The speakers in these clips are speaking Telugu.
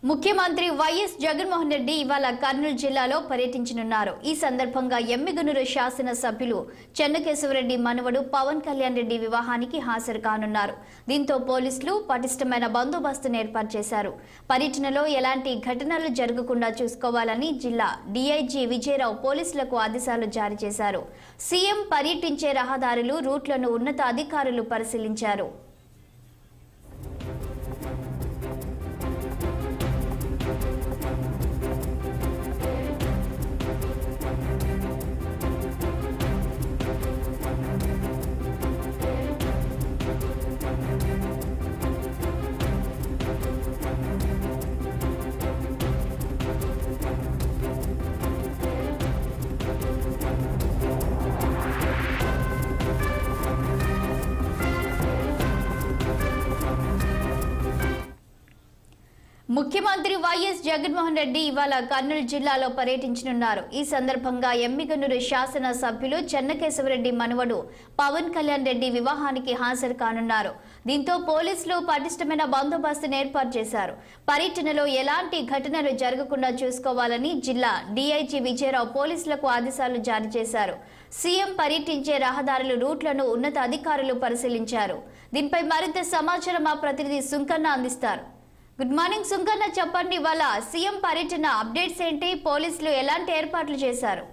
ముఖ్యమంత్రి వైఎస్ జగన్మోహన్ రెడ్డి ఇవాళ కర్నూలు జిల్లాలో పర్యటించనున్నారు. ఈ సందర్భంగా ఎమ్మిగనూరు శాసన సభ్యులు చెన్నకేశవరెడ్డి మనవడు పవన్ కళ్యాణ్ రెడ్డి వివాహానికి హాజరు కానున్నారు. దీంతో పోలీసులు పటిష్టమైన బందోబస్తును ఏర్పాటు చేశారు. పర్యటనలో ఎలాంటి ఘటనలు జరగకుండా చూసుకోవాలని జిల్లా డీఐజీ విజయరావు పోలీసులకు ఆదేశాలు జారీ చేశారు. సీఎం పర్యటించే రహదారులు రూట్లను ఉన్నత అధికారులు పరిశీలించారు. ముఖ్యమంత్రి వైఎస్ జగన్మోహన్ రెడ్డి ఇవాళ కర్నూలు జిల్లాలో పర్యటించనున్నారు. ఈ సందర్భంగా ఎమ్మిగనూరు శాసన సభ్యులు చెన్నకేశవరెడ్డి మనవడు పవన్ కళ్యాణ్ రెడ్డి వివాహానికి హాజరు కానున్నారు. దీంతో పోలీసులు పటిష్టమైన బందోబస్తును ఏర్పాటు చేశారు. పర్యటనలో ఎలాంటి ఘటనలు జరగకుండా చూసుకోవాలని జిల్లా డీఐజీ విజయరావు పోలీసులకు ఆదేశాలు జారీ చేశారు. సీఎం పర్యటించే రహదారుల రూట్లను ఉన్నత అధికారులు పరిశీలించారు. దీనిపై మరింత సమాచారం మా ప్రతినిధి సుంకన్న అందిస్తారు. గుడ్ మార్నింగ్ సుంకన్న, చెప్పండి, ఇవాళ సీఎం పర్యటన అప్డేట్స్ ఏంటి? పోలీసులు ఎలాంటి ఏర్పాట్లు చేశారు?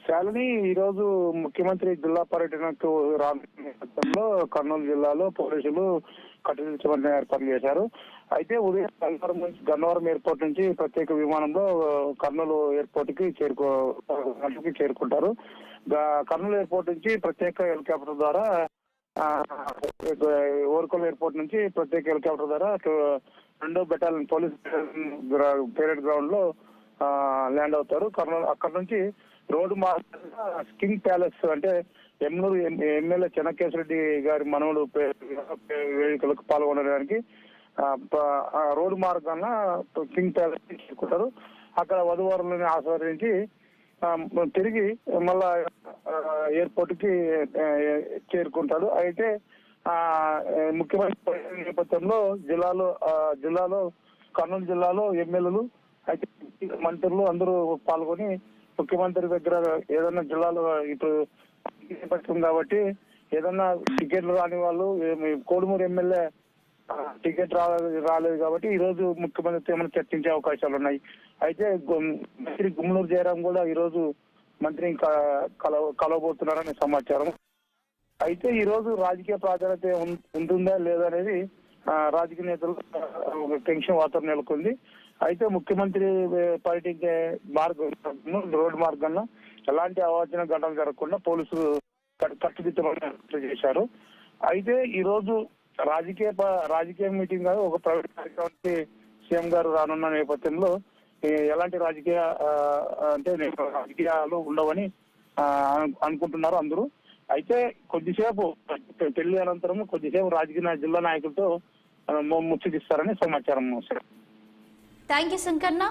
శాలిని, ఈ రోజు ముఖ్యమంత్రి జిల్లా పర్యటనకు రాష్ట్రంలో కర్నూలు జిల్లాలో పోలీసులు కట్టుదిట్టమైన ఏర్పాట్లు చేశారు. అయితే ఉదయం గన్నవరం ఎయిర్పోర్ట్ నుంచి ప్రత్యేక విమానంలో కర్నూలు ఎయిర్పోర్ట్ కి చేరుకుంటారు. కర్నూలు ఎయిర్పోర్ట్ నుంచి ప్రత్యేక హెలికాప్టర్ ద్వారా ఓర్కల్ ఎయిర్పోర్ట్ నుంచి ప్రత్యేక హెలికాప్టర్ ద్వారా 2వ బెటాలియన్ పోలీస్ పెరేడ్ గ్రౌండ్ లో ల్యాండ్ అవుతారు. కర్నూలు అక్కడ నుంచి రోడ్డు మార్గంగా కింగ్ ప్యాలెస్ అంటే ఎమ్నూరు ఎమ్మెల్యే చెన్నకేశవరెడ్డి గారి మనవడు వేడుకలకు పాల్గొనడానికి రోడ్డు మార్గాన కింగ్ ప్యాలెస్ చేరుకుంటారు. అక్కడ వధువరులని ఆస్వాదించి తిరిగి మళ్ళా ఎయిర్పోర్ట్ కి చేరుకుంటాడు. అయితే ముఖ్యమంత్రి నేపథ్యంలో జిల్లాలో కర్నూలు జిల్లాలో ఎమ్మెల్యేలు అయితే మంత్రులు అందరూ పాల్గొని ముఖ్యమంత్రి దగ్గర ఏదైనా జిల్లాలో ఇప్పుడు నేపథ్యం కాబట్టి ఏదన్నా టికెట్లు రాని వాళ్ళు కోడుమూరు ఎమ్మెల్యే టికెట్ రాలేదు కాబట్టి ఈ రోజు ముఖ్యమంత్రితో ఏమైనా చర్చించే అవకాశాలు ఉన్నాయి. అయితే మంత్రి గుమ్మనూరు జయరాం కూడా ఈ రోజు మంత్రిని కలవబోతున్నారనే సమాచారం. అయితే ఈ రోజు రాజకీయ ప్రాధాన్యత ఉంటుందా లేదా అనేది రాజకీయ నేతలు టెన్షన్ వాతావరణం నెలకొంది. అయితే ముఖ్యమంత్రి పర్యటించే రోడ్డు మార్గంలో ఎలాంటి అవాంఛనీయ ఘటనలు జరగకుండా పోలీసులు కట్టుదిట్టమైన చేశారు. అయితే ఈ రోజు రాజకీయ మీటింగ్ కాదు, ఒక ప్రైవేట్ కార్యక్రమానికి సీఎం గారు రానున్న నేపథ్యంలో ఎలాంటి రాజకీయాలు ఉండవని అనుకుంటున్నారు అందరూ. అయితే కొద్దిసేపు పెళ్లి అనంతరం కొద్దిసేపు జిల్లా నాయకులతో ముచ్చటిస్తారని సమాచారం. Thank you శంకర్ణ.